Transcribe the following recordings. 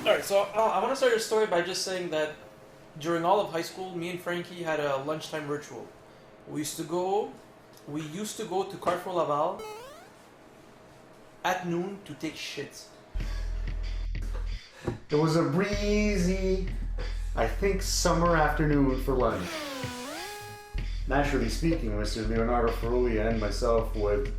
Alright, so I want to start your story by just saying that during all of high school, me and Frankie had a lunchtime ritual. We used to go, we used to go to Carrefour Laval at noon to take shits. It was a breezy, I think, summer afternoon for lunch. Naturally speaking, Mr. Leonardo Ferruglia and myself would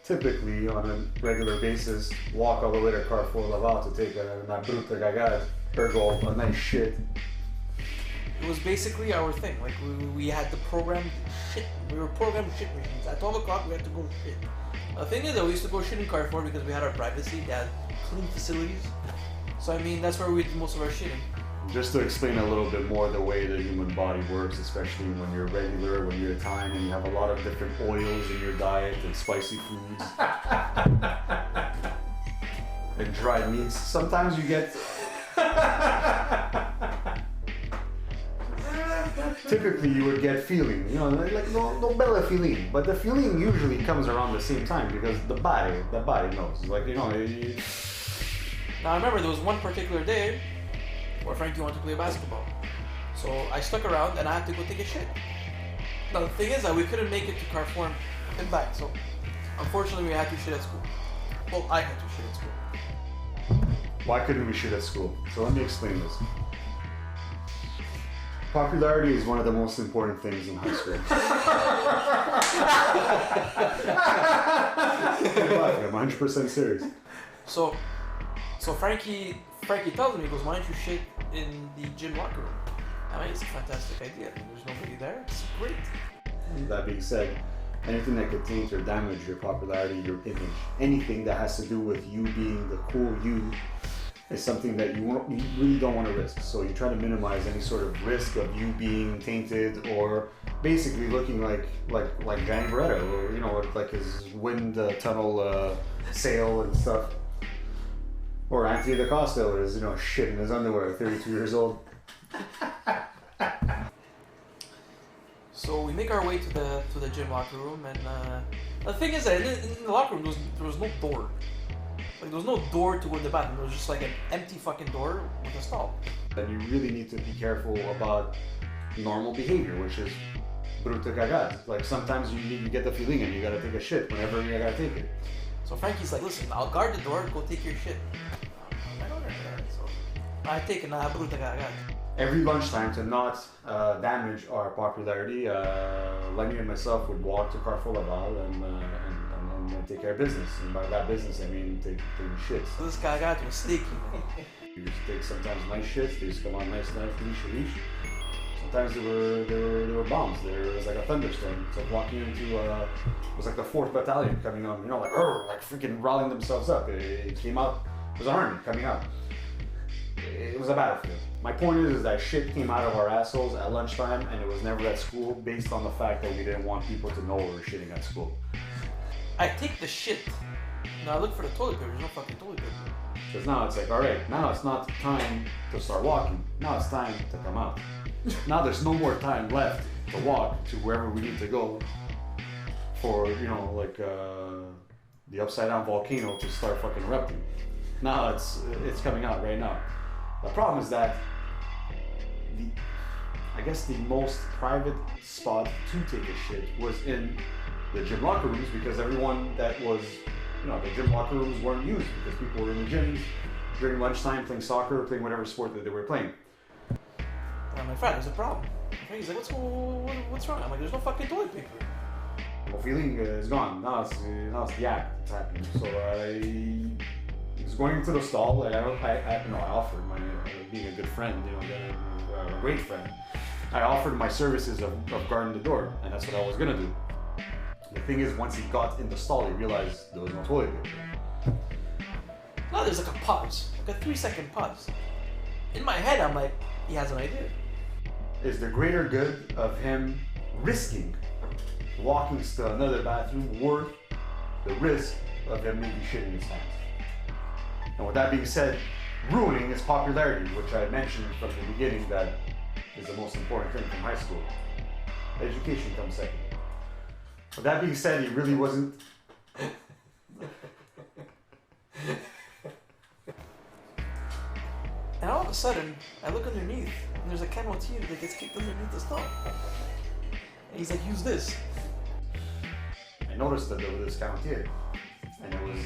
typically, on a regular basis, walk all the way to Carrefour Laval to take una bruta gagad, ergo a nice shit. It was basically our thing. Like we had to program shit. We were programmed shit machines. At 12 o'clock, we had to go shit. The thing is that we used to go shit in Carrefour because we had our privacy. They had clean facilities. So I mean, that's where we did most of our shitting. Just to explain a little bit more the way the human body works, especially when you're regular, when you're Italian and you have a lot of different oils in your diet and spicy foods and dried meats. Sometimes you get typically you would get feeling, you know, like no bella feeling, but the feeling usually comes around the same time because the body knows. Like, you know. Now I remember there was one particular day where Frankie wanted to play basketball. So I stuck around and I had to go take a shit. Now the thing is that we couldn't make it to Carrefour and back, so unfortunately we had to shit at school. Well, I had to shit at school. Why couldn't we shit at school? So let me explain this. Popularity is one of the most important things in high school. I'm 100% serious. So Frankie tells me, he goes, why don't you shit in the gym locker room? I mean, it's a fantastic idea. I mean, there's nobody there. It's great. That being said, anything that could taint or damage your popularity, your image, anything that has to do with you being the cool you is something that you really don't want to risk. So you try to minimize any sort of risk of you being tainted or basically looking like Gianni Beretta, or, you know, like his wind tunnel sail and stuff. Or Anthony DaCosta with his, you know, shit in his underwear, 32 years old. So we make our way to the gym locker room, and the thing is that in the locker room there was no door. Like, there was no door to go in the bathroom. There was just like an empty fucking door with a stall. And you really need to be careful about normal behavior, which is bruta cagad. Like, sometimes you get the feeling and you gotta take a shit whenever you gotta take it. So Frankie's like, listen, I'll guard the door, go take your shit. So I take a bruta cagad. Every lunchtime, to not damage our popularity, Lenny and myself would walk to Carrefour Laval and take care of business. And by that business, I mean take shits. So this cagad was sneaky, man. You used to take sometimes nice shits. They used to come on nice, leash. Sometimes there were bombs. There was like a thunderstorm. It's like walking into it was like the 4th Battalion coming on. You know, like freaking rallying themselves up. It came out. It was an army coming out. It was a battlefield. My point is that shit came out of our assholes at lunchtime, and it was never at school, based on the fact that we didn't want people to know we were shitting at school. I take the shit. Now I look for the toilet paper. There's no fucking toilet paper. Because now it's like, all right, now it's not time to start walking. Now it's time to come out. Now there's no more time left to walk to wherever we need to go for, you know, like the upside down volcano to start fucking erupting. Now it's coming out right now. The problem is that I guess the most private spot to take a shit was in the gym locker rooms, because everyone that was, you know, the gym locker rooms weren't used because people were in the gyms during lunchtime playing soccer or playing whatever sport that they were playing. And I'm like, Fred, there's a problem. He's like, what's wrong? I'm like, there's no fucking toilet paper. The feeling is gone. Now it's the act that's happening. So I was going into the stall. Like, I offered my, being a good friend, you know, a great friend. I offered my services of guarding the door, and that's what I was gonna do. The thing is, once he got in the stall, he realized there was no toilet paper. Now there's like a pause, like a 3-second pause. In my head, I'm like, he has an idea. Is the greater good of him risking walking to another bathroom worth the risk of him maybe shitting his pants? And with that being said, ruining his popularity, which I mentioned from the beginning that is the most important thing from high school. Education comes second. With that being said, he really wasn't... a sudden, I look underneath, and there's a Canottiera that gets kicked underneath the stall. And he's like, use this. I noticed that there was this Canottiera, and it was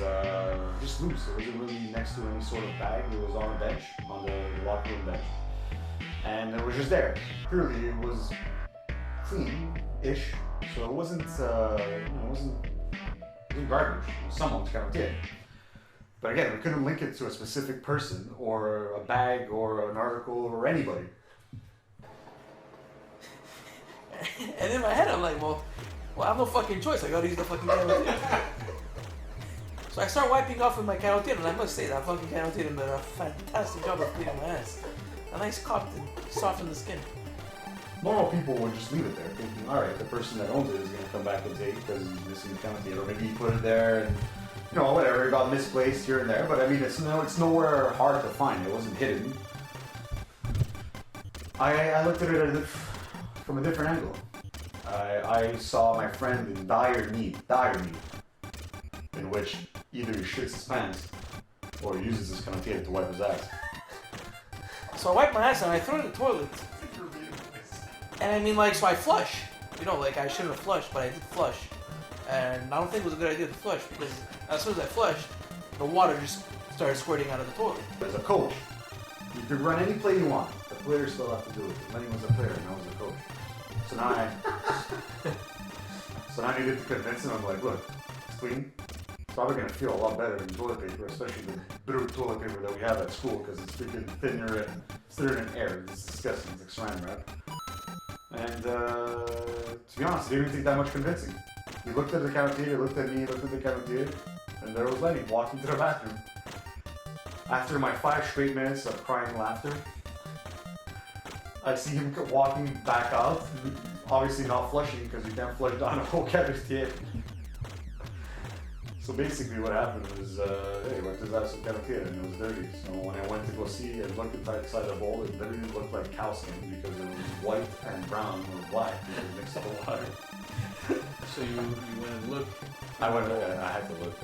just loose. It wasn't really next to any sort of bag. It was on a bench, on the locker room bench, and it was just there. Clearly, it was clean-ish, so it wasn't, it wasn't garbage. It was someone's Canottiera. But again, we couldn't link it to a specific person or a bag or an article or anybody. And in my head, I'm like, well, I have no fucking choice. I gotta use the fucking Canottiera. So I start wiping off with my Canottiera, and I must say that fucking Canottiera did a fantastic job of cleaning my ass. A nice cocked and softened the skin. Normal people would just leave it there, thinking, all right, the person that owns it is going to come back and take because he's missing the Canottiera, or maybe he put it there and, you know, whatever, it got misplaced here and there. But I mean, it's nowhere hard to find. It wasn't hidden. I looked at it from a different angle. I saw my friend in dire need, in which either he shits his pants or he uses his Canottiera to wipe his ass. So I wipe my ass and I throw it in the toilet. And I mean, like, so I flush. You know, like, I shouldn't have flushed, but I did flush. And I don't think it was a good idea to flush, because as soon as I flushed, the water just started squirting out of the toilet. As a coach, you could run any play you want. The players still have to do it. Lenny was a player and I was a coach. So now I needed to convince him. I'm like, look, it's clean. It's probably going to feel a lot better than toilet paper, especially the bitter toilet paper that we have at school, because it's freaking thinner than air. It's disgusting. It's like saran wrap. And to be honest, it didn't take that much convincing. He looked at the Canottiera, looked at me, looked at the Canottiera, and there was Lenny walking to the bathroom. After my 5 straight minutes of crying laughter, I see him walking back out, obviously not flushing because you can't flush down a whole Canottiera. So basically what happened was, hey, went to his ass with Canottiera and it was dirty. So when I went to go see and look inside the bowl, it literally looked like cow skin because it was white and brown or black because it mixed with water. So you went and looked? I had to look.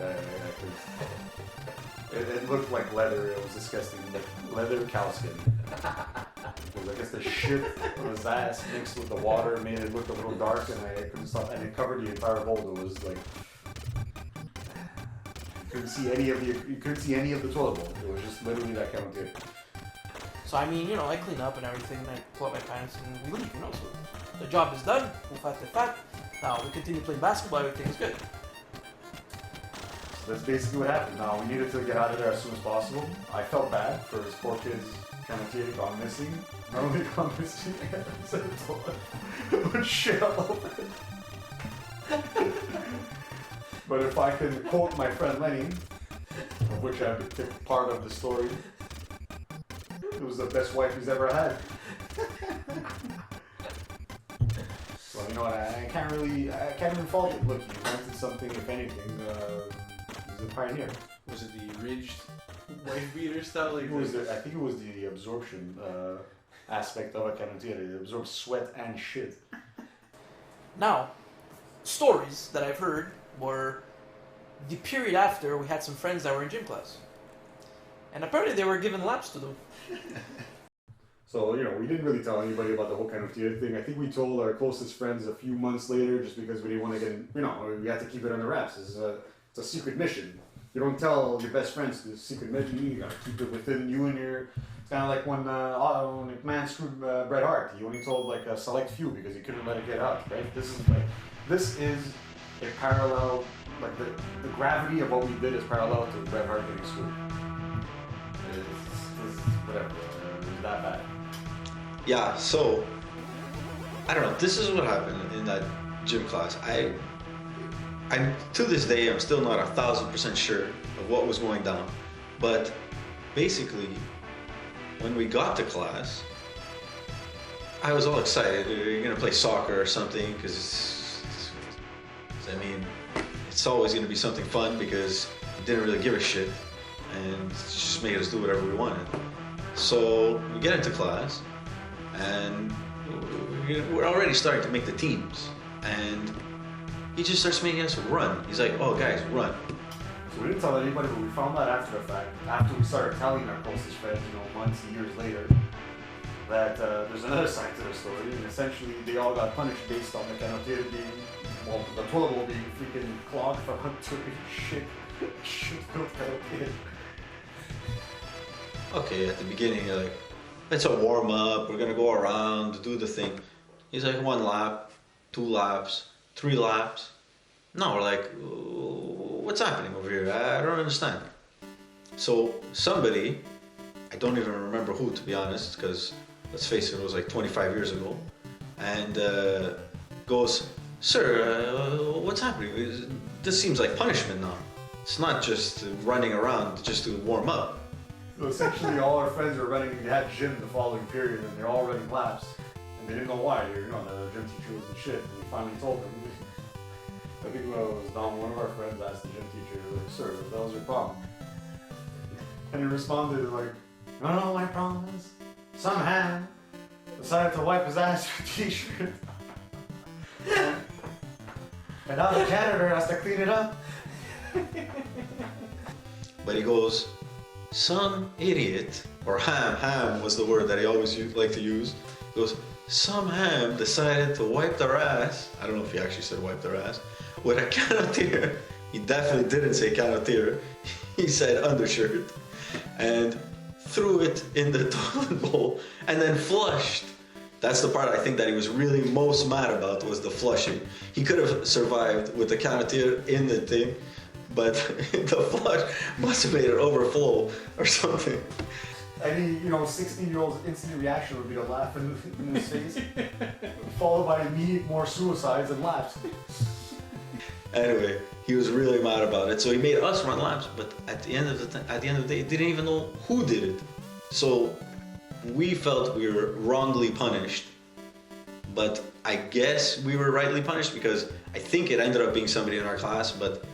It looked like leather. It was disgusting. Like leather cow skin. Because I guess the shit on his ass mixed with the water made it look a little dark, and I couldn't stop. And it covered the entire bowl. It was like you couldn't see any of the toilet bowl. It was just literally that Canottiera. So I mean, you know, I clean up and everything, and I pull up my pants and we leave, you know. So the job is done. Fat. Now we continue playing basketball. Everything is good. So that's basically what happened. Now we needed to get out of there as soon as possible. I felt bad for his poor kids. Canottiera gone missing. Not only gone missing, but shit all over it. But if I can quote my friend Lenny, of which I've been part of the story, it was the best wife he's ever had. So you know what? I can't even fault it. Look, he invented something. If anything, he's a pioneer. Was it the ridged wife beater style? Like I think it was the absorption aspect of a Canottiera. It absorbs sweat and shit. Now, stories that I've heard were the period after we had some friends that were in gym class. And apparently they were given laps to do. So, you know, we didn't really tell anybody about the whole Canottiera thing. I think we told our closest friends a few months later just because we didn't want to get in, you know, we had to keep it under wraps. It's a secret mission. You don't tell your best friends it's a secret mission. You gotta keep it within you and your... It's kind of like when man screwed Bret Hart. He only told like a select few because he couldn't let it get out, right? This is a parallel, like the gravity of what we did is parallel to Bret Hart getting screwed. It's whatever. It's that bad. Yeah, so I don't know. This is what happened in that gym class. I to this day I'm still not 1,000% sure of what was going down, but basically when we got to class, I was all excited. You're gonna play soccer or something because I mean it's always gonna be something fun because we didn't really give a shit and it just made us do whatever we wanted. So we get into class and we're already starting to make the teams, and he just starts making us run. He's like, "Oh guys, run." So we didn't tell anybody, but we found out after the fact, after we started telling our closest friends, months and years later, that there's another side to the story, and essentially they all got punished based on the Canottiera being, well, the toilet bowl being freaking clogged for doing shit filled Canottiera. Okay, at the beginning, you're like, it's a warm up, we're gonna go around, do the thing. He's like, 1 lap, 2 laps, 3 laps. No, we're like, what's happening over here? I don't understand. So somebody, I don't even remember who, to be honest, because let's face it, it was like 25 years ago, and goes, sir, what's happening? This seems like punishment now. It's not just running around just to warm up. So essentially all our friends were running, they had gym the following period, and they're all running laps, and they didn't know why. The gym teacher was the shit, and we finally told them. I think when it was Don, one of our friends asked the gym teacher, like, sir, what the hell's your problem? And he responded like, no, my problem is some ham decided to wipe his ass with a t-shirt. And now the janitor has to clean it up. But he goes, some idiot, or ham was the word that he always liked to use. He goes, some ham decided to wipe their ass, I don't know if he actually said wipe their ass, with a Canottiera. He definitely didn't say Canottiera, he said Undershirt, and threw it in the toilet bowl and then flushed. That's the part I think that he was really most mad about, was the flushing. He could have survived with the Canottiera in the thing, but the flush must have made it overflow or something. Any 16-year-old's instant reaction would be to laugh in his face, followed by immediate more suicides and laughs. Anyway, he was really mad about it, so he made us run laps. But at the end of the day, he didn't even know who did it. So we felt we were wrongly punished. But I guess we were rightly punished because I think it ended up being somebody in our class. But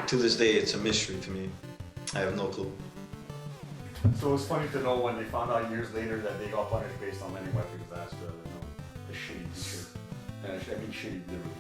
to this day, it's a mystery to me. I have no clue. So it was funny to know when they found out years later that they got punished based on Lenny wiping his ass rather than the shitty t-shirt. And I mean shitty literally.